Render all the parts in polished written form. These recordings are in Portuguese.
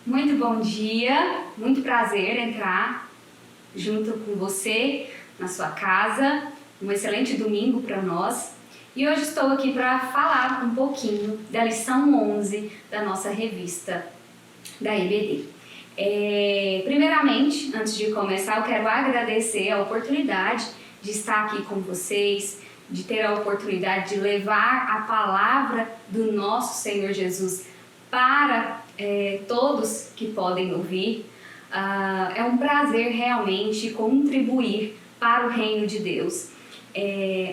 Muito bom dia, muito prazer entrar junto com você na sua casa. Um excelente domingo para nós. E hoje estou aqui para falar um pouquinho da lição 11 da nossa revista da EBD. Primeiramente, antes de começar, eu quero agradecer a oportunidade de estar aqui com vocês, de ter a oportunidade de levar a palavra do nosso Senhor Jesus para todos que podem ouvir. É um prazer realmente contribuir para o reino de Deus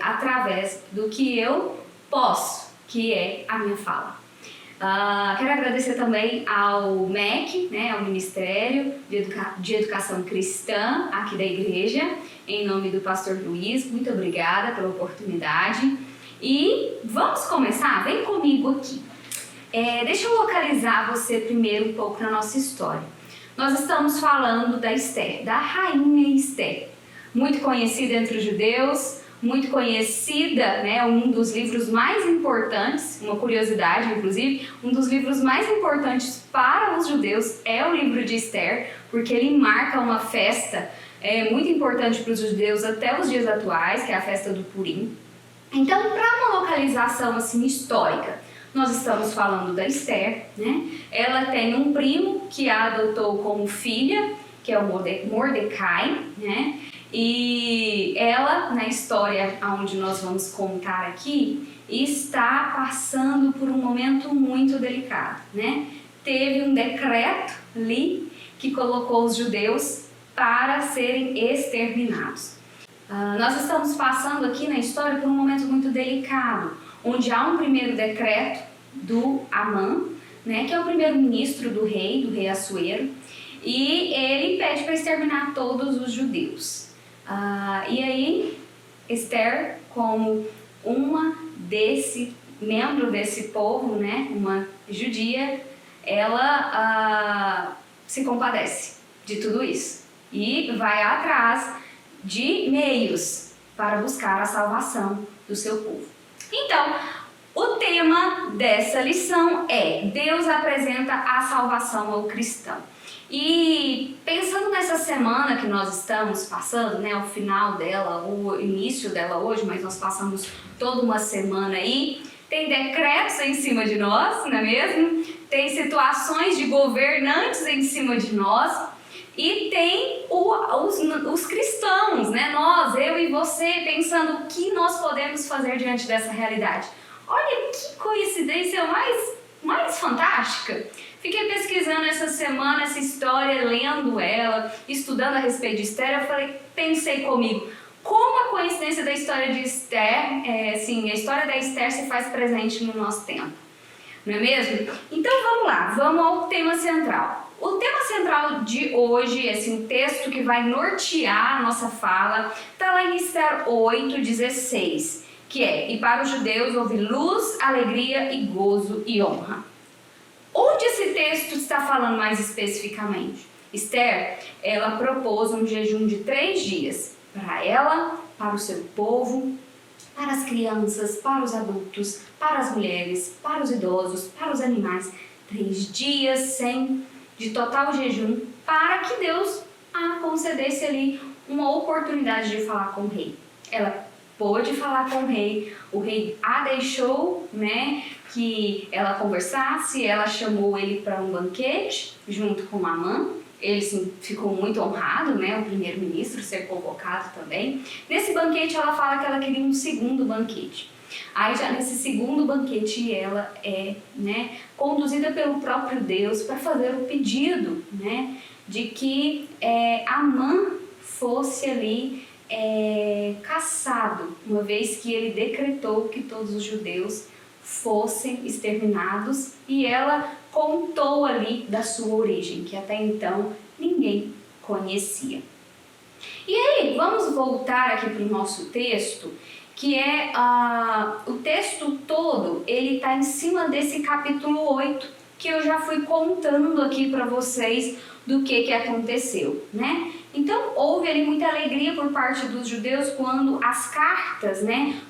através do que eu posso, que é a minha fala. Quero agradecer também ao MEC, ao Ministério de Educação Cristã aqui da igreja, em nome do pastor Luiz. Muito obrigada pela oportunidade. E vamos começar? Vem comigo aqui. Deixa eu localizar você primeiro um pouco na nossa história. Nós estamos falando da Esther, da rainha Esther, muito conhecida entre os judeus, muito conhecida, um dos livros mais importantes, uma curiosidade inclusive, um dos livros mais importantes para os judeus é o livro de Esther, porque ele marca uma festa muito importante para os judeus até os dias atuais, que é a festa do Purim. Então, para uma localização assim histórica, nós estamos falando da Esther, Ela tem um primo que a adotou como filha, que é o Mordecai, E ela, na história onde nós vamos contar aqui, está passando por um momento muito delicado, Teve um decreto ali que colocou os judeus para serem exterminados. Nós estamos passando aqui na história por um momento muito delicado, onde há um primeiro decreto do Amã, que é o primeiro-ministro do rei Assuero, e ele pede para exterminar todos os judeus. E aí, Esther, como membro desse povo, uma judia, ela se compadece de tudo isso e vai atrás de meios para buscar a salvação do seu povo. Então, o tema dessa lição é: Deus apresenta a salvação ao cristão. E pensando nessa semana que nós estamos passando, o final dela, o início dela hoje, mas nós passamos toda uma semana aí, tem decretos em cima de nós, não é mesmo? Tem situações de governantes em cima de nós. E tem os cristãos, nós, eu e você, pensando o que nós podemos fazer diante dessa realidade. Olha que coincidência mais fantástica. Fiquei pesquisando essa semana essa história, lendo ela, estudando a respeito de Esther. Pensei comigo, como a coincidência da história de Esther, a história da Esther se faz presente no nosso tempo, não é mesmo? Então vamos lá, vamos ao tema central. O tema central de hoje, um texto que vai nortear a nossa fala, está lá em Esther 8:16, que é: e para os judeus houve luz, alegria e gozo e honra. Onde esse texto está falando mais especificamente? Esther, ela propôs um jejum de 3 dias, para ela, para o seu povo, para as crianças, para os adultos, para as mulheres, para os idosos, para os animais. 3 dias de total jejum, para que Deus a concedesse ali uma oportunidade de falar com o rei. Ela pôde falar com o rei a deixou, que ela conversasse, ela chamou ele para um banquete, junto com Amã. Ele ficou muito honrado, o primeiro-ministro ser convocado também. Nesse banquete ela fala que ela queria um segundo banquete. Aí já nesse segundo banquete ela é conduzida pelo próprio Deus para fazer o pedido de que Amã fosse ali caçado, uma vez que ele decretou que todos os judeus fossem exterminados, e ela contou ali da sua origem, que até então ninguém conhecia. E aí, vamos voltar aqui para o nosso texto, que é o texto todo, ele está em cima desse capítulo 8, que eu já fui contando aqui para vocês do que aconteceu, Então, houve ali muita alegria por parte dos judeus quando as cartas,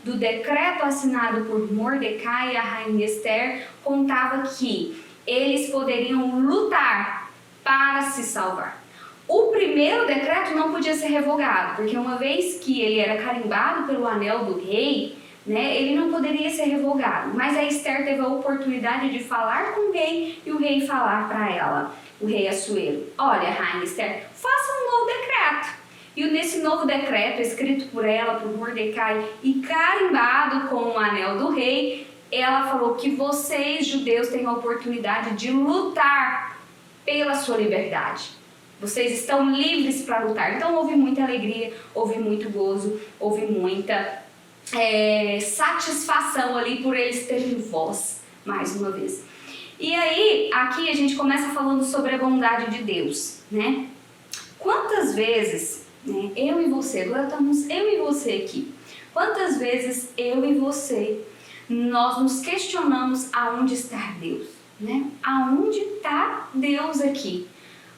do decreto assinado por Mordecai e a rainha Esther contava que eles poderiam lutar para se salvar. O primeiro decreto não podia ser revogado, porque uma vez que ele era carimbado pelo anel do rei, né, ele não poderia ser revogado. Mas a Esther teve a oportunidade de falar com o rei e o rei falar para ela, o rei Assuero: olha, rainha Esther, faça um novo decreto. E nesse novo decreto, escrito por ela, por Mordecai e carimbado com o anel do rei, ela falou que vocês, judeus, têm a oportunidade de lutar pela sua liberdade. Vocês estão livres para lutar. Então houve muita alegria, houve muito gozo, houve muita satisfação ali por eles terem voz, mais uma vez. E aí, aqui a gente começa falando sobre a bondade de Deus, né? Quantas vezes, né, eu e você, agora estamos eu e você aqui, quantas vezes eu e você, nós nos questionamos aonde está Deus, né? Aonde está Deus aqui?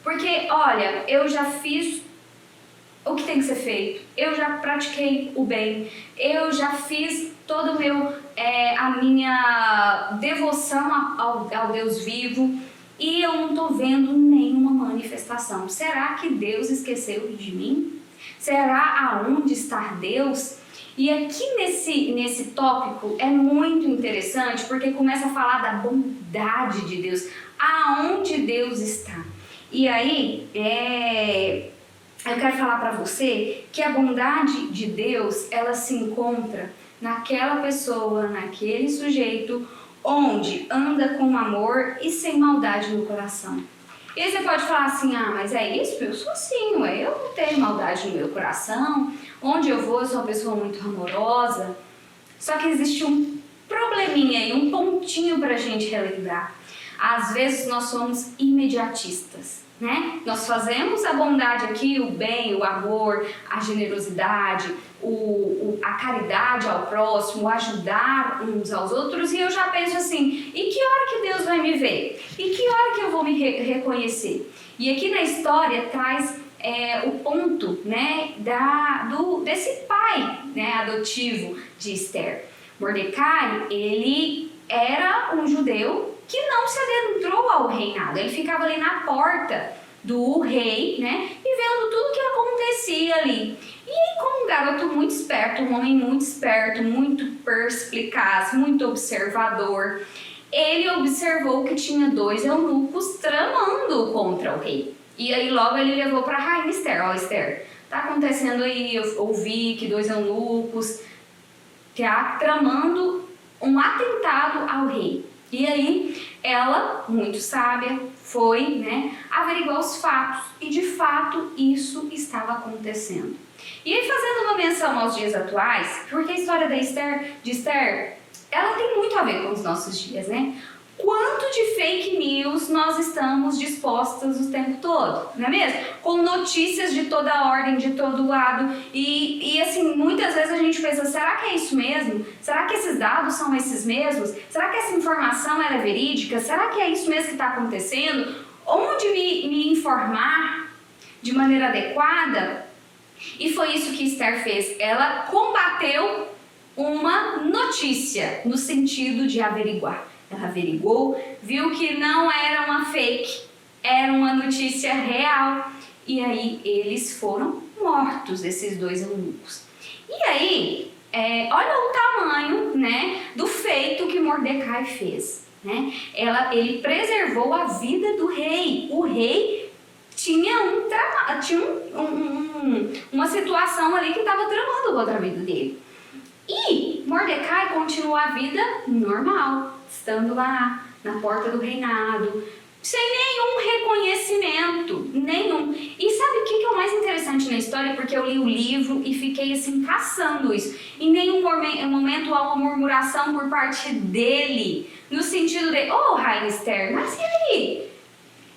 Porque, olha, eu já fiz o que tem que ser feito, eu já pratiquei o bem, eu já fiz todo o meu, a minha devoção ao Deus vivo e eu não estou vendo nenhuma manifestação. Será que Deus esqueceu de mim? Será aonde está Deus? E aqui nesse tópico é muito interessante porque começa a falar da bondade de Deus, aonde Deus está. E aí, eu quero falar para você que a bondade de Deus, ela se encontra naquela pessoa, naquele sujeito, onde anda com amor e sem maldade no coração. E aí você pode falar assim: ah, mas é isso? Eu sou assim, ué, eu não tenho maldade no meu coração, onde eu vou eu sou uma pessoa muito amorosa. Só que existe um probleminha aí, um pontinho para a gente relembrar. Às vezes nós somos imediatistas, né? Nós fazemos a bondade aqui, o bem, o amor, a generosidade, a caridade ao próximo, o ajudar uns aos outros, e eu já penso assim: e que hora que Deus vai me ver? E que hora que eu vou me reconhecer? E aqui na história traz o ponto, né, desse pai, né, adotivo de Esther. Mordecai, ele era um judeu que não se adentrou ao reinado, ele ficava ali na porta do rei, né, e vendo tudo que acontecia ali. E aí, como um garoto muito esperto, um homem muito esperto, muito perspicaz, muito observador, ele observou que tinha 2 eunucos tramando contra o rei. E aí logo ele levou para a rainha Esther: ó, Esther, tá acontecendo aí, eu ouvi que 2 eunucos tramando um atentado ao rei. E aí ela, muito sábia, foi, né, averiguar os fatos, e de fato isso estava acontecendo. E aí, fazendo uma menção aos dias atuais, porque a história de Esther, ela tem muito a ver com os nossos dias, né? Quanto de fake news nós estamos dispostas o tempo todo, não é mesmo? Com notícias de toda ordem, de todo lado, e assim, muitas vezes a gente pensa: será que é isso mesmo? Será que esses dados são esses mesmos? Será que essa informação é verídica? Será que é isso mesmo que está acontecendo? Onde me informar de maneira adequada? E foi isso que Esther fez. Ela combateu uma notícia no sentido de averiguar. Ela averigou, viu que não era uma fake, era uma notícia real. E aí eles foram mortos, esses 2 eunucos. E aí, olha o tamanho, né, do feito que Mordecai fez, né? Ele preservou a vida do rei. O rei tinha uma situação ali que estava tramando contra a vida dele. E Mordecai continuou a vida normal, estando lá na porta do reinado, sem nenhum reconhecimento, nenhum. E sabe o que é o mais interessante na história? Porque eu li o livro e fiquei assim caçando isso. Em nenhum momento há uma murmuração por parte dele, no sentido de: oh, rainha Esther, mas e aí?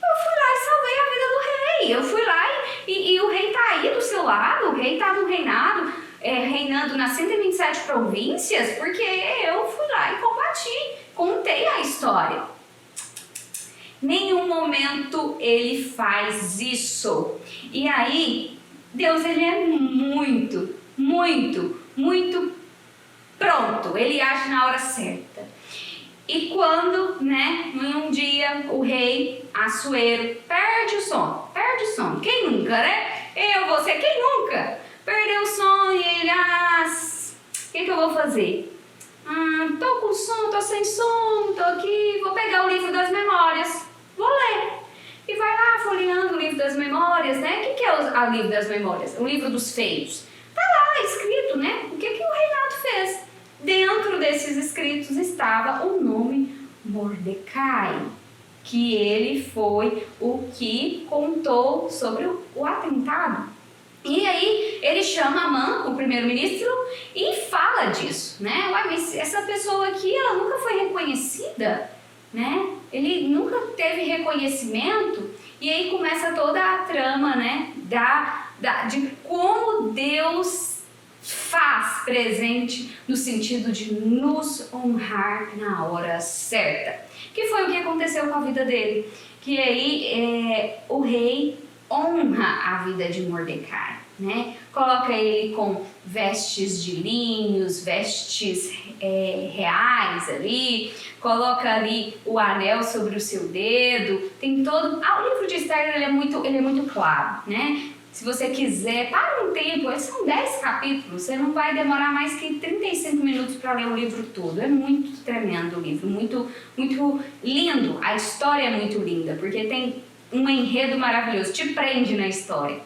Eu fui lá e salvei a vida do rei. Eu fui lá e o rei tá aí do seu lado, o rei tá no reinado, reinando nas 127 províncias, porque eu fui lá e combati, contei a história. Nenhum momento ele faz isso. E aí, Deus, ele é muito, muito, muito pronto. Ele age na hora certa. E quando, né, um dia o rei Assuero, perto perde o sono. Quem nunca, né? Eu, você, quem nunca? Perdeu o sono e ele, o que eu vou fazer? Tô com sono, tô sem sono, tô aqui, vou pegar o livro das memórias, vou ler. E vai lá folheando o livro das memórias, né? O que é o livro das memórias? O livro dos feitos. Tá lá escrito, né? O que o Renato fez? Dentro desses escritos estava o nome Mordecai, que ele foi o que contou sobre o atentado. E aí ele chama Amã, o primeiro-ministro, e fala disso, né? Ué, mas essa pessoa aqui, ela nunca foi reconhecida, né? Ele nunca teve reconhecimento. E aí começa toda a trama, né? De como Deus faz presente no sentido de nos honrar na hora certa. Que foi o que aconteceu com a vida dele. Que aí o rei honra a vida de Mordecai, né? Coloca ele com vestes de linhos, vestes reais ali, coloca ali o anel sobre o seu dedo, tem todo... o livro de Esther ele é muito claro, né? Se você quiser, para um tempo, são 10 capítulos, você não vai demorar mais que 35 minutos para ler o livro todo. É muito tremendo o livro, muito, muito lindo, a história é muito linda, porque tem um enredo maravilhoso, te prende na história.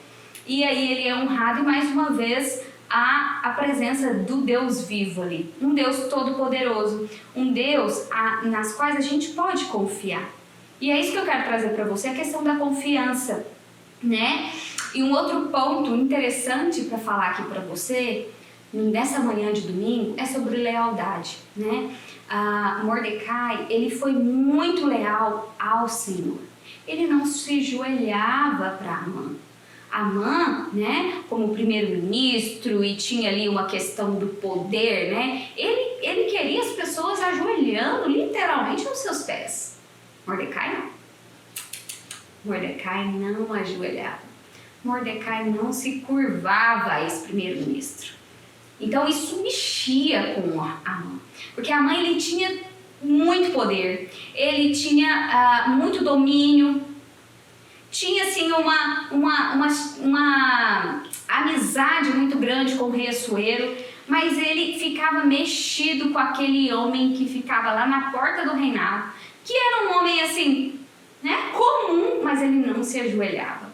E aí ele é honrado e mais uma vez a presença do Deus vivo ali, um Deus todo-poderoso, um Deus nas quais a gente pode confiar. E é isso que eu quero trazer para você, a questão da confiança, né? E um outro ponto interessante para falar aqui para você, nessa manhã de domingo, é sobre lealdade, né? Mordecai, ele foi muito leal ao Senhor. Ele não se ajoelhava para Amã. Amã, né, como primeiro-ministro e tinha ali uma questão do poder, né, ele queria as pessoas ajoelhando literalmente aos seus pés. Mordecai não. Mordecai não ajoelhava. Mordecai não se curvava a esse primeiro-ministro. Então isso mexia com Amã, porque Amã ele tinha muito poder, ele tinha muito domínio, tinha assim uma amizade muito grande com o rei Assuero, mas ele ficava mexido com aquele homem que ficava lá na porta do reinado, que era um homem assim, né, comum, mas ele não se ajoelhava.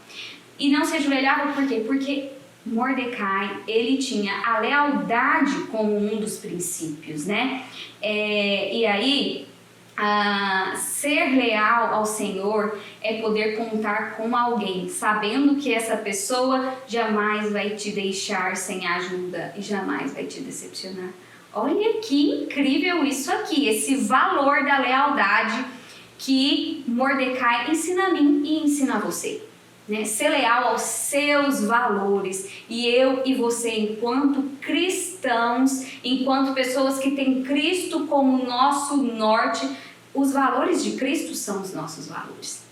E não se ajoelhava por quê? Porque Mordecai, ele tinha a lealdade como um dos princípios, né? E aí, ser leal ao Senhor é poder contar com alguém, sabendo que essa pessoa jamais vai te deixar sem ajuda e jamais vai te decepcionar. Olha que incrível isso aqui, esse valor da lealdade que Mordecai ensina a mim e ensina a você. Né? Ser leal aos seus valores, e eu e você, enquanto cristãos, enquanto pessoas que têm Cristo como nosso norte, os valores de Cristo são os nossos valores.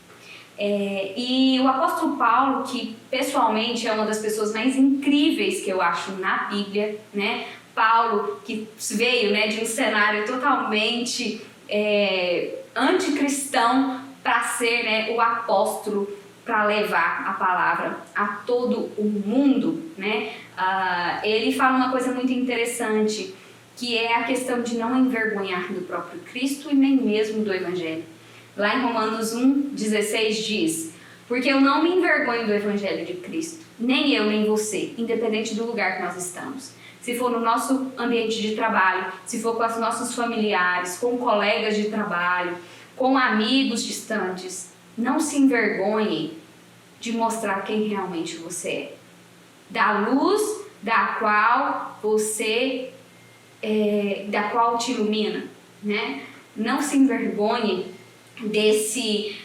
E o apóstolo Paulo, que pessoalmente é uma das pessoas mais incríveis que eu acho na Bíblia, né? Paulo, que veio, né, de um cenário totalmente anticristão para ser, né, o apóstolo, para levar a palavra a todo o mundo, né? Ele fala uma coisa muito interessante, que é a questão de não envergonhar do próprio Cristo e nem mesmo do Evangelho. Lá em Romanos 1,16 diz: porque eu não me envergonho do Evangelho de Cristo, nem eu nem você, independente do lugar que nós estamos. Se for no nosso ambiente de trabalho, se for com os nossos familiares, com colegas de trabalho, com amigos distantes, não se envergonhe de mostrar quem realmente você é. Da luz da qual você, da qual te ilumina, né? Não se envergonhe desse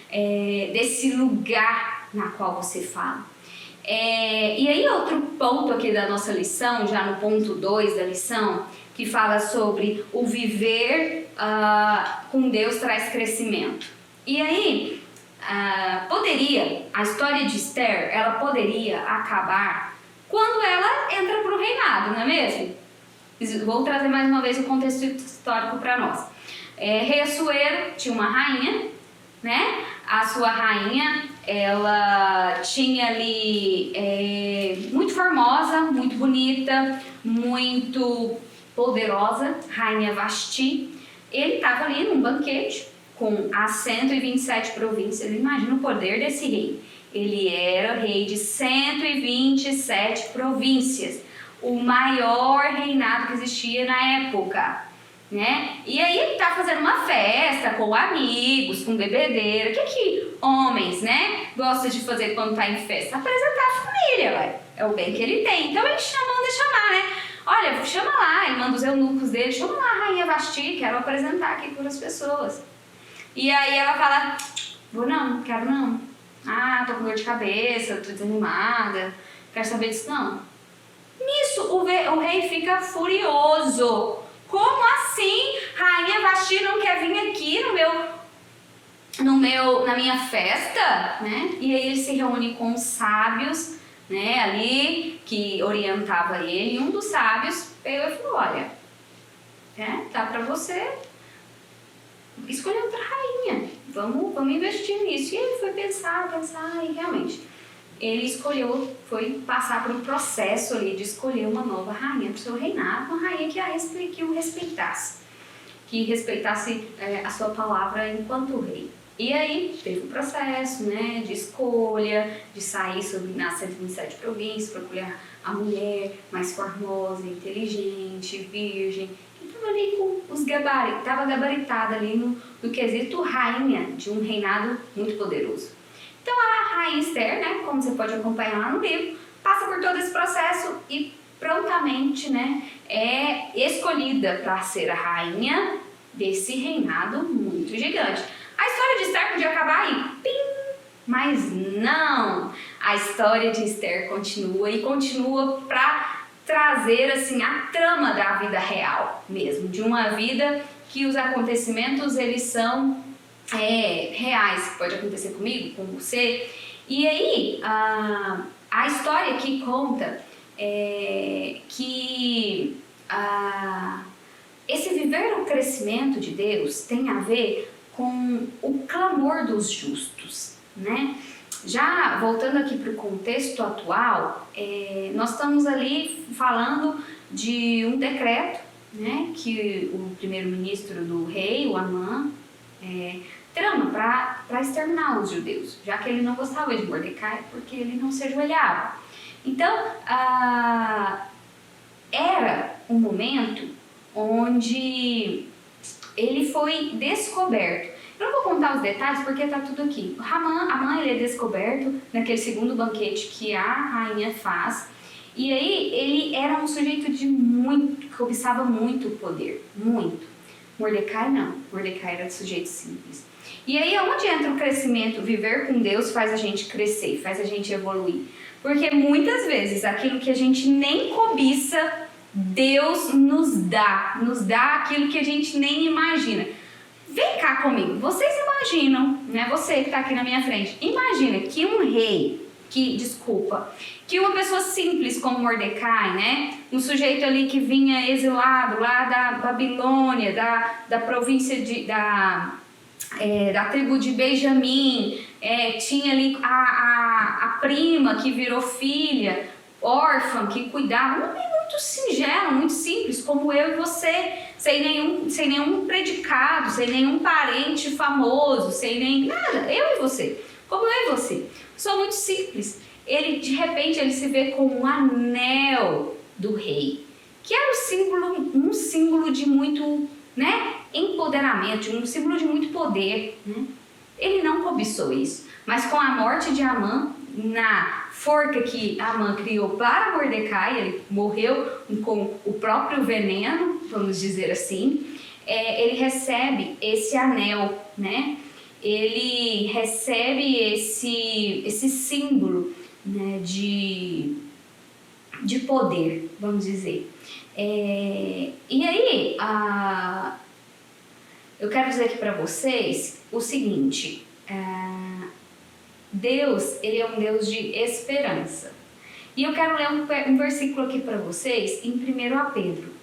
lugar na qual você fala. E aí outro ponto aqui da nossa lição, já no ponto 2 da lição, que fala sobre o viver com Deus traz crescimento. E aí, a história de Esther, ela poderia acabar quando ela entra para o reinado, não é mesmo? Vou trazer mais uma vez o contexto histórico para nós. Rei Assuero tinha uma rainha, né? a sua rainha, ela tinha ali muito formosa, muito bonita, muito poderosa, Rainha Vasti. Ele estava ali num banquete com as 127 províncias. Imagina o poder desse rei. Ele era rei de 127 províncias, o maior reinado que existia na época, né? E aí ele tá fazendo uma festa com amigos, com bebedeira. O que homens, né, gostam de fazer quando tá em festa? Apresentar a família, ué. É o bem que ele tem. Então ele manda chamar, né? Olha, chama lá, ele manda os eunucos dele, chama lá a Rainha Vasti, quero apresentar aqui para as pessoas. E aí ela fala, vou não, quero não. Ah, tô com dor de cabeça, tô desanimada, quero saber disso não. Nisso o rei fica furioso. Como assim? Rainha Vasti não quer vir aqui na minha festa, né? E aí ele se reúne com os sábios, né, ali que orientava ele, e um dos sábios pegou e falou, olha, dá pra você escolher outra rainha, vamos investir nisso. E ele foi pensar, e realmente ele escolheu, foi passar por um processo ali de escolher uma nova rainha para o seu reinado, uma rainha que o respeitasse, que respeitasse a sua palavra enquanto rei. E aí teve o processo, né, de escolha, de sair nas 127 províncias, procurar a mulher mais formosa, inteligente, virgem, que estava ali com os gabaritos, estava gabaritada ali no quesito rainha de um reinado muito poderoso. Então a rainha Esther, né, como você pode acompanhar lá no livro, passa por todo esse processo e prontamente, né, é escolhida para ser a rainha desse reinado muito gigante. A história de Esther podia acabar aí, pim, mas não! A história de Esther continua e continua para trazer assim a trama da vida real mesmo, de uma vida que os acontecimentos eles são reais, que pode acontecer comigo, com você. E aí a história aqui conta que esse viver o crescimento de Deus tem a ver com o clamor dos justos, né? Já voltando aqui para o contexto atual, nós estamos ali falando de um decreto, né, que o primeiro-ministro do rei, o Amã, trama para exterminar os judeus, já que ele não gostava de Mordecai porque ele não se ajoelhava. Então, era um momento onde ele foi descoberto. Eu não vou contar os detalhes porque está tudo aqui. Amã ele é descoberto naquele segundo banquete que a rainha faz. E aí ele era um sujeito que cobiçava muito o poder, muito. Mordecai não, Mordecai era de sujeito simples. E aí onde entra o crescimento? Viver com Deus faz a gente crescer, faz a gente evoluir. Porque muitas vezes aquilo que a gente nem cobiça, Deus nos dá aquilo que a gente nem imagina. Vem cá comigo, vocês imaginam, né? Você que está aqui na minha frente, imagina que um rei, que uma pessoa simples como Mordecai, né? Um sujeito ali que vinha exilado lá da Babilônia, da província da tribo de Benjamim, tinha ali a prima que virou filha, órfã, que cuidava, um homem muito singelo, muito simples, como eu e você, sem nenhum predicado, sem nenhum parente famoso, sem nem nada, eu e você, como eu e você, sou muito simples. De repente, ele se vê como um anel do rei, que era um símbolo de muito, né, empoderamento, um símbolo de muito poder, né? Ele não cobiçou isso, mas com a morte de Amã, na forca que Amã criou para Mordecai, ele morreu com o próprio veneno, vamos dizer assim, ele recebe esse anel, né? Ele recebe esse símbolo, né, de poder, vamos dizer. E aí, eu quero dizer aqui para vocês o seguinte, Deus, ele é um Deus de esperança. E eu quero ler um versículo aqui para vocês em 1 Pedro,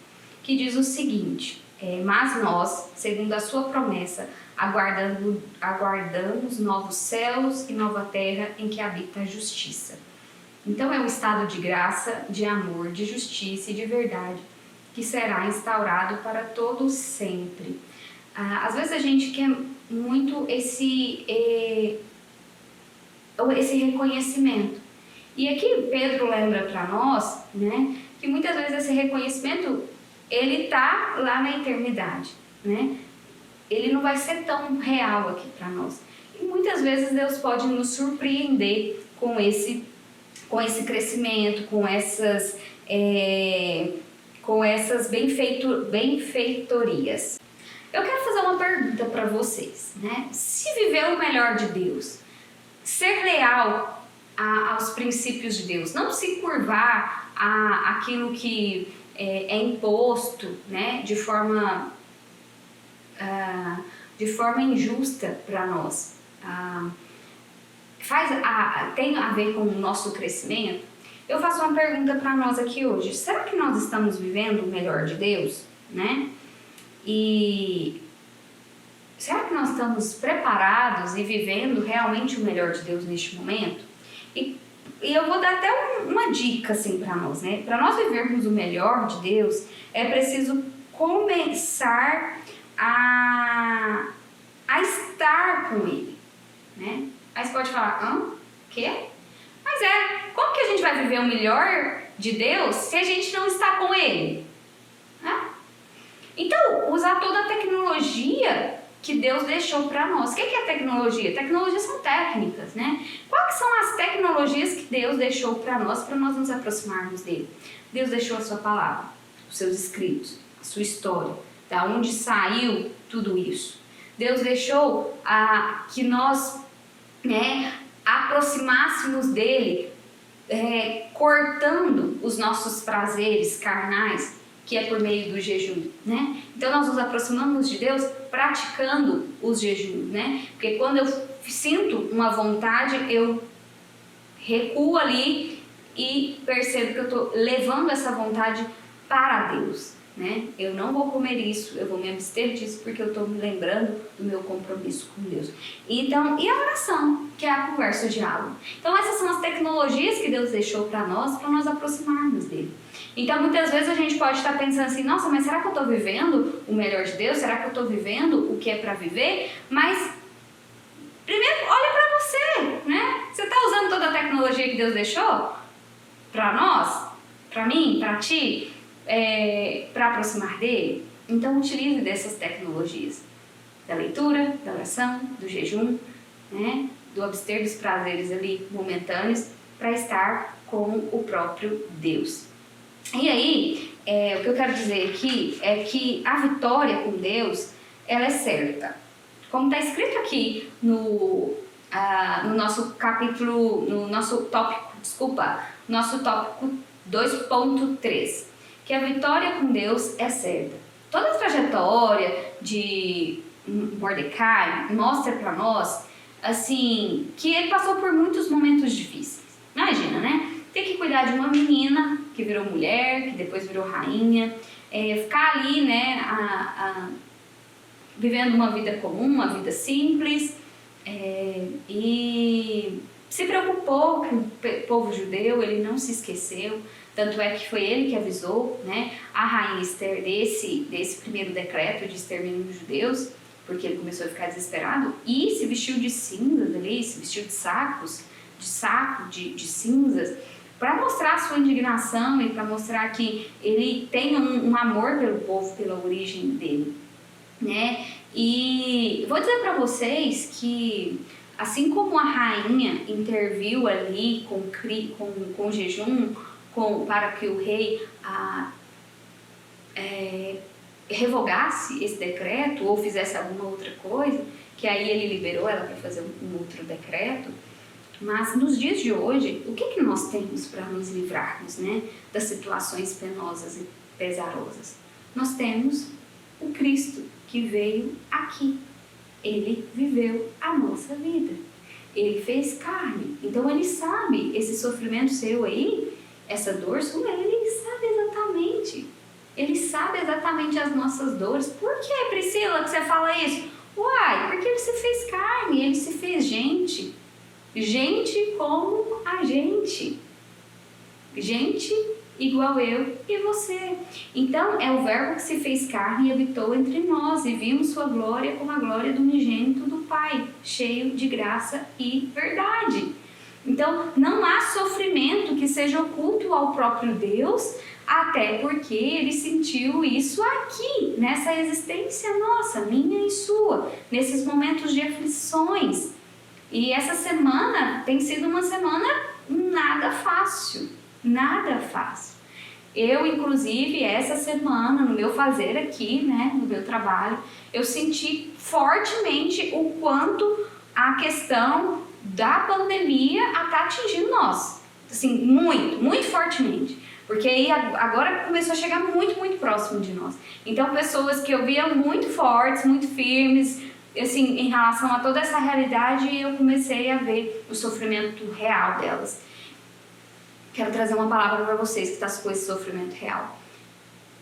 que diz o seguinte, Mas nós, segundo a sua promessa, aguardamos novos céus e nova terra em que habita a justiça. Então é um estado de graça, de amor, de justiça e de verdade que será instaurado para todos sempre. Às vezes a gente quer muito esse reconhecimento. E aqui Pedro lembra para nós, né, que muitas vezes esse reconhecimento ele está lá na eternidade, né? Ele não vai ser tão real aqui para nós. E muitas vezes Deus pode nos surpreender com esse crescimento, com essas benfeitorias. Eu quero fazer uma pergunta para vocês, né? Se viver o melhor de Deus, ser leal aos princípios de Deus, não se curvar àquilo que é imposto, né, de forma injusta para nós, tem a ver com o nosso crescimento. Eu faço uma pergunta para nós aqui hoje: será que nós estamos vivendo o melhor de Deus, né? E será que nós estamos preparados e vivendo realmente o melhor de Deus neste momento? E eu vou dar até uma dica assim para nós, né? Para nós vivermos o melhor de Deus, é preciso começar a estar com Ele, né? Aí você pode falar, quê? Mas como que a gente vai viver o melhor de Deus se a gente não está com Ele? Né? Então, usar toda a tecnologia que Deus deixou para nós. O que é tecnologia? Tecnologias são técnicas, né? Quais são as tecnologias que Deus deixou para nós nos aproximarmos dele? Deus deixou a sua palavra, os seus escritos, a sua história, da onde saiu tudo isso. Deus deixou que nós, né, aproximássemos dele, cortando os nossos prazeres carnais, que é por meio do jejum, né? Então nós nos aproximamos de Deus praticando os jejuns, né? Porque quando eu sinto uma vontade, eu recuo ali e percebo que eu estou levando essa vontade para Deus, né? Eu não vou comer isso, eu vou me abster disso porque eu estou me lembrando do meu compromisso com Deus. Então, e a oração, que é a conversa, o diálogo. Então essas são as tecnologias que Deus deixou para nós aproximarmos dele. Então muitas vezes a gente pode estar pensando assim, nossa, mas será que eu estou vivendo o melhor de Deus? Será que eu estou vivendo o que é para viver? Mas primeiro olha para você, né? Você está usando toda a tecnologia que Deus deixou para nós, para mim, para ti, para aproximar dele? Então utilize dessas tecnologias, da leitura, da oração, do jejum, né? Do abster dos prazeres ali momentâneos, para estar com o próprio Deus. E aí, o que eu quero dizer aqui é que a vitória com Deus, ela é certa. Como está escrito aqui no nosso capítulo, no nosso tópico 2.3, que a vitória com Deus é certa. Toda a trajetória de Mordecai mostra para nós, assim, que ele passou por muitos momentos difíceis. Imagina, né? Ter que cuidar de uma menina que virou mulher, que depois virou rainha, ficar ali, né, vivendo uma vida comum, uma vida simples, e se preocupou com o povo judeu, ele não se esqueceu, tanto é que foi ele que avisou, né, a rainha Esther desse primeiro decreto de extermínio dos judeus, porque ele começou a ficar desesperado, e se vestiu de cinzas ali, se vestiu de cinzas, para mostrar a sua indignação e para mostrar que ele tem um amor pelo povo, pela origem dele, né? E vou dizer para vocês que, assim como a rainha interviu ali com jejum, para que o rei revogasse esse decreto ou fizesse alguma outra coisa, que aí ele liberou ela para fazer um outro decreto. Mas nos dias de hoje, o que nós temos para nos livrarmos, né, das situações penosas e pesarosas? Nós temos o Cristo que veio aqui. Ele viveu a nossa vida. Ele fez carne. Então ele sabe esse sofrimento seu aí, essa dor sua, ele sabe exatamente. Ele sabe exatamente as nossas dores. Por que, Priscila, que você fala isso? Uai, porque ele se fez carne, ele se fez gente. Gente como a gente. Gente igual eu e você. Então, é o verbo que se fez carne e habitou entre nós, e vimos sua glória como a glória do unigênito do Pai, cheio de graça e verdade. Então, não há sofrimento que seja oculto ao próprio Deus, até porque ele sentiu isso aqui, nessa existência nossa, minha e sua, nesses momentos de aflições. E essa semana tem sido uma semana nada fácil, nada fácil. Eu, inclusive, essa semana, no meu fazer aqui, né, no meu trabalho, eu senti fortemente o quanto a questão da pandemia está atingindo nós. Assim, muito, muito fortemente. Porque aí agora começou a chegar muito, muito próximo de nós. Então, pessoas que eu via muito fortes, muito firmes, assim, em relação a toda essa realidade, eu comecei a ver o sofrimento real delas. Quero trazer uma palavra para vocês que está com esse sofrimento real.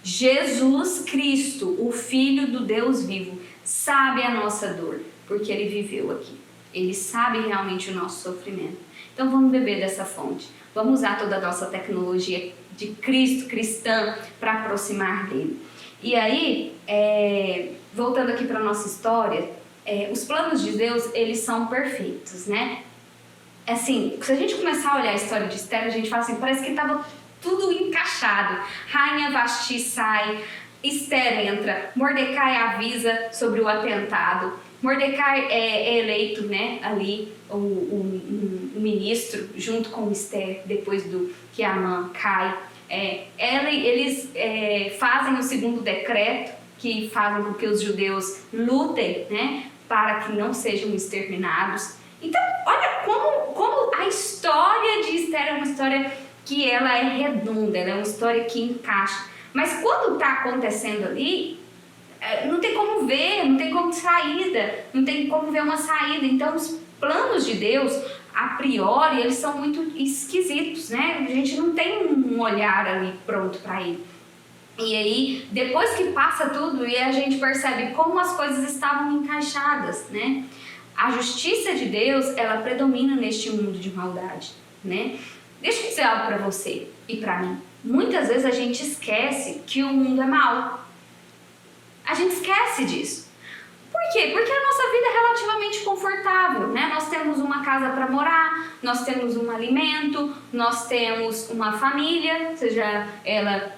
Jesus Cristo, o Filho do Deus vivo, sabe a nossa dor, porque Ele viveu aqui. Ele sabe realmente o nosso sofrimento. Então vamos beber dessa fonte. Vamos usar toda a nossa tecnologia de Cristo, cristã, para aproximar dele. E aí, voltando aqui para a nossa história, os planos de Deus, eles são perfeitos, né? Assim, se a gente começar a olhar a história de Esther, a gente fala assim, parece que estava tudo encaixado. Rainha Vasti sai, Esther entra, Mordecai avisa sobre o atentado, Mordecai é eleito, né, ali, o ministro, junto com Esther, depois do que Amã cai. Eles fazem o segundo decreto, que fazem com que os judeus lutem, né, para que não sejam exterminados. Então, olha como a história de Esther é uma história que ela é redonda, ela é uma história que encaixa. Mas quando está acontecendo ali, não tem como ver, não tem como saída, não tem como ver uma saída. Então, os planos de Deus, a priori, eles são muito esquisitos, né? A gente não tem um olhar ali pronto para ele. E aí, depois que passa tudo, e a gente percebe como as coisas estavam encaixadas, né? A justiça de Deus, ela predomina neste mundo de maldade, né? Deixa eu dizer algo para você e para mim. Muitas vezes a gente esquece que o mundo é mau. A gente esquece disso. Por quê? Porque a nossa vida é relativamente confortável, né? Nós temos uma casa para morar, nós temos um alimento, nós temos uma família, seja ela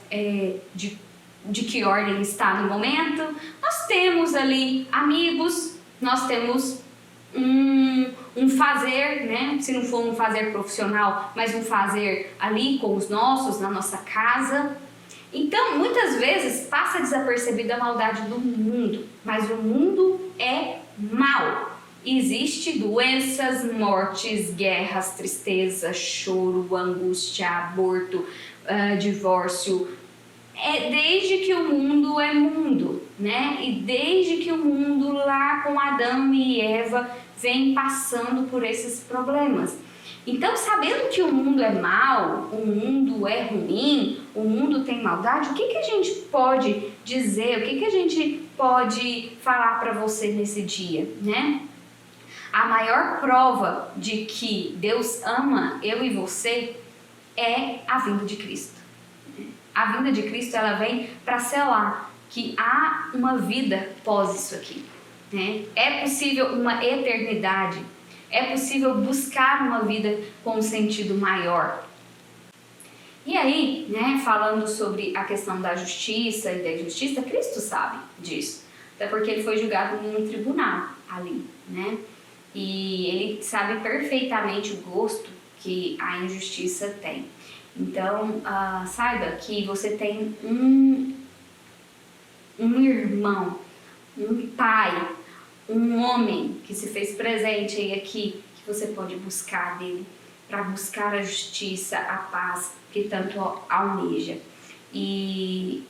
de que ordem está no momento. Nós temos ali amigos, nós temos um fazer, né? Se não for um fazer profissional, mas um fazer ali com os nossos, na nossa casa. Então, muitas vezes passa desapercebida a maldade do mundo, mas o mundo é mau. Existe doenças, mortes, guerras, tristeza, choro, angústia, aborto, divórcio. Desde que o mundo é mundo, né? E desde que o mundo lá com Adão e Eva vem passando por esses problemas. Então, sabendo que o mundo é mau, o mundo é ruim, o mundo tem maldade, o que a gente pode dizer, o que a gente pode falar para você nesse dia, né? A maior prova de que Deus ama eu e você é a vinda de Cristo. A vinda de Cristo, ela vem para selar que há uma vida pós isso aqui, né? É possível uma eternidade. É possível buscar uma vida com um sentido maior. E aí, né, falando sobre a questão da justiça e da injustiça, Cristo sabe disso. Até porque ele foi julgado num tribunal ali, né? E ele sabe perfeitamente o gosto que a injustiça tem. Então, saiba que você tem um irmão, um pai, um homem que se fez presente aí aqui, que você pode buscar dele, para buscar a justiça, a paz que tanto almeja. E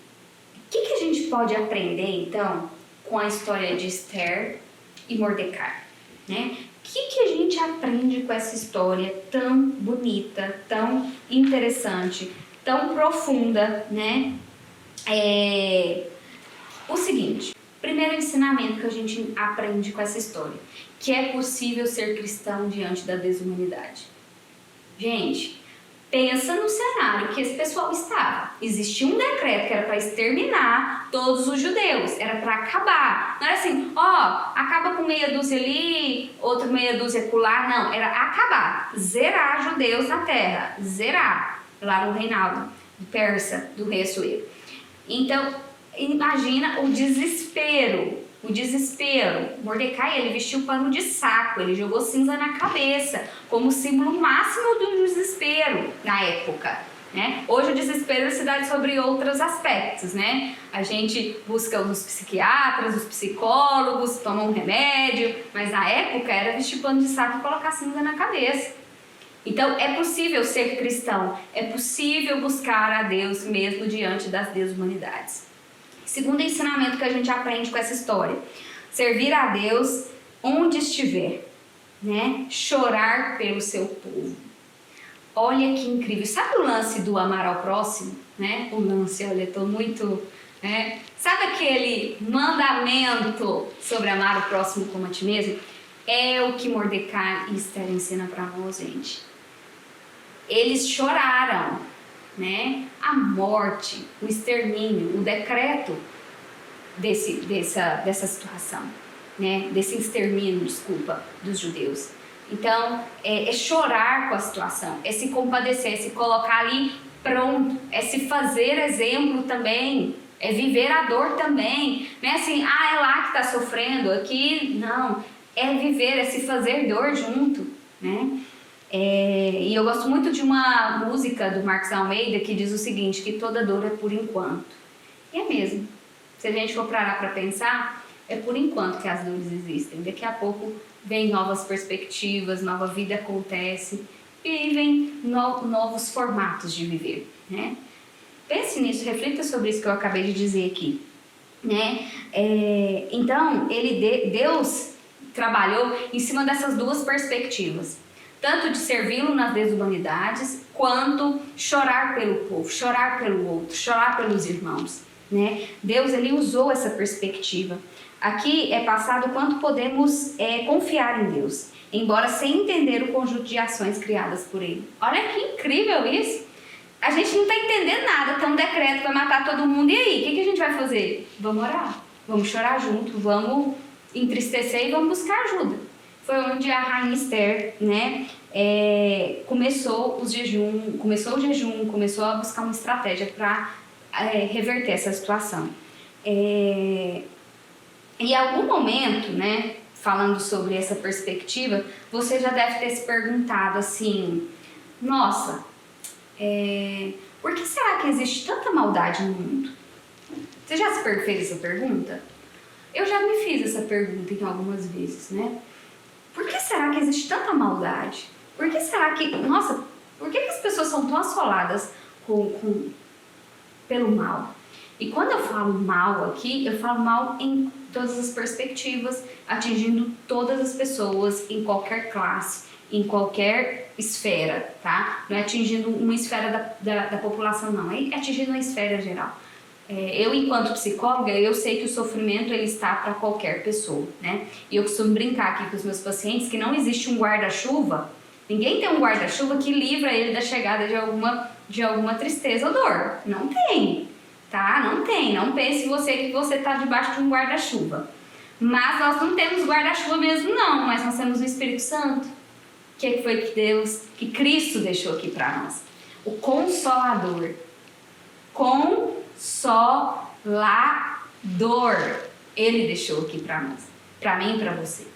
o que a gente pode aprender, então, com a história de Esther e Mordecai, né? O que a gente aprende com essa história tão bonita, tão interessante, tão profunda, né? O seguinte, primeiro ensinamento que a gente aprende com essa história, que é possível ser cristão diante da desumanidade. Gente, pensa no cenário que esse pessoal estava. Existia um decreto que era para exterminar todos os judeus, era para acabar. Não era assim, acaba com meia dúzia ali, outra meia dúzia acolá. Não, era acabar, zerar judeus na terra, zerar, lá no reinado do Persa, do rei Assuero. Então, imagina o desespero. Mordecai, ele vestiu pano de saco, ele jogou cinza na cabeça, como símbolo máximo do desespero na época, né? Hoje o desespero se dá sobre outros aspectos, né? A gente busca os psiquiatras, os psicólogos, toma um remédio, mas na época era vestir pano de saco e colocar cinza na cabeça. Então é possível ser cristão, é possível buscar a Deus mesmo diante das desumanidades. Segundo ensinamento que a gente aprende com essa história, servir a Deus onde estiver, né? Chorar pelo seu povo. Olha que incrível. Sabe o lance do amar ao próximo, né? O lance, olha, estou muito, né? Sabe aquele mandamento sobre amar o próximo como a ti mesmo? É o que Mordecai e Esther ensinam para nós, gente. Eles choraram, né? A morte, o extermínio, o decreto dessa situação, né? Desse extermínio, dos judeus. Então, é chorar com a situação, é se compadecer, é se colocar ali pronto, é se fazer exemplo também, é viver a dor também, não é assim, é lá que está sofrendo, aqui não, é viver, é se fazer dor junto, né? E eu gosto muito de uma música do Marcos Almeida que diz o seguinte, que toda dor é por enquanto. E é mesmo. Se a gente for parar para pensar, é por enquanto que as dores existem. Daqui a pouco vem novas perspectivas, nova vida acontece, e vem novos formatos de viver, né? Pense nisso, reflita sobre isso que eu acabei de dizer aqui, né? Então, Deus trabalhou em cima dessas duas perspectivas. Tanto de servi-lo nas desumanidades, quanto chorar pelo povo, chorar pelo outro, chorar pelos irmãos, né? Deus, ele usou essa perspectiva. Aqui é passado quanto podemos confiar em Deus, embora sem entender o conjunto de ações criadas por Ele. Olha que incrível isso! A gente não está entendendo nada, tem um decreto para matar todo mundo, e aí? O que a gente vai fazer? Vamos orar, vamos chorar junto, vamos entristecer e vamos buscar ajuda. Foi onde a rainha Esther, né, começou o jejum, começou a buscar uma estratégia para reverter essa situação. Em algum momento, né, falando sobre essa perspectiva, você já deve ter se perguntado assim, nossa, por que será que existe tanta maldade no mundo? Você já se fez essa pergunta? Eu já me fiz essa pergunta em algumas vezes, né? Por que será que existe tanta maldade? Por que será que, por que as pessoas são tão assoladas pelo mal? E quando eu falo mal aqui, eu falo mal em todas as perspectivas, atingindo todas as pessoas, em qualquer classe, em qualquer esfera, tá? Não é atingindo uma esfera da população, não, é atingindo uma esfera geral. Eu, enquanto psicóloga, eu sei que o sofrimento ele está para qualquer pessoa, né? E eu costumo brincar aqui com os meus pacientes que não existe um guarda-chuva, ninguém tem um guarda-chuva que livra ele da chegada de alguma tristeza ou dor. Não tem, tá? Não tem. Não pense que você está debaixo de um guarda-chuva. Mas nós não temos guarda-chuva mesmo, não, mas nós temos o Espírito Santo. O que foi que Cristo deixou aqui para nós? O Consolador. Consolador. Ele deixou aqui para nós, para mim e para você.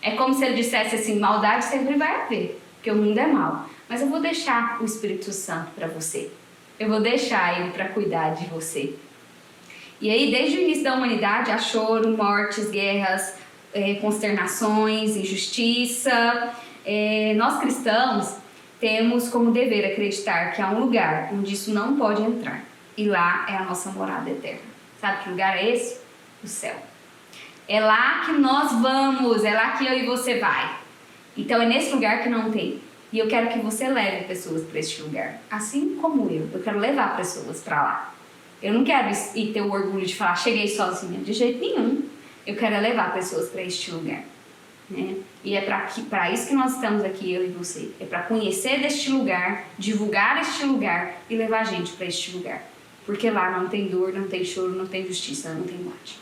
É como se ele dissesse assim, maldade sempre vai haver, porque o mundo é mau, mas eu vou deixar o Espírito Santo para você, eu vou deixar ele para cuidar de você. E aí, desde o início da humanidade, há choro, mortes, guerras, consternações, injustiça. Nós cristãos temos como dever acreditar que há um lugar onde isso não pode entrar. E lá é a nossa morada eterna. Sabe que lugar é esse? O céu. É lá que nós vamos, é lá que eu e você vai. Então é nesse lugar que não tem. E eu quero que você leve pessoas para este lugar. Assim como eu quero levar pessoas para lá. Eu não quero ir ter o orgulho de falar, cheguei sozinha, de jeito nenhum. Eu quero levar pessoas para este lugar, né? E é para isso que nós estamos aqui, eu e você. É para conhecer deste lugar, divulgar este lugar e levar a gente para este lugar. Porque lá não tem dor, não tem choro, não tem justiça, não tem morte.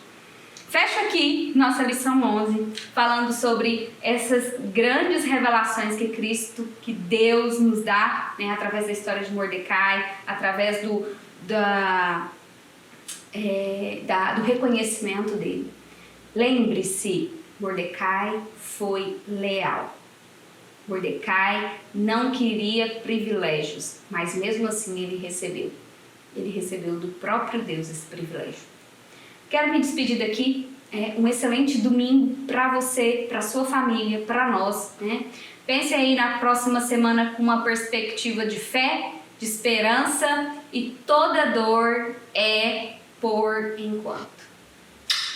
Fecho aqui nossa lição 11, falando sobre essas grandes revelações que Cristo, que Deus nos dá, né, através da história de Mordecai, através do reconhecimento dele. Lembre-se, Mordecai foi leal. Mordecai não queria privilégios, mas mesmo assim ele recebeu. Ele recebeu do próprio Deus esse privilégio. Quero me despedir daqui. Um excelente domingo para você, para sua família, para nós, né? Pense aí na próxima semana com uma perspectiva de fé, de esperança, e toda dor é por enquanto.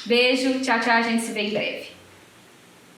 Beijo, tchau, tchau, a gente se vê em breve.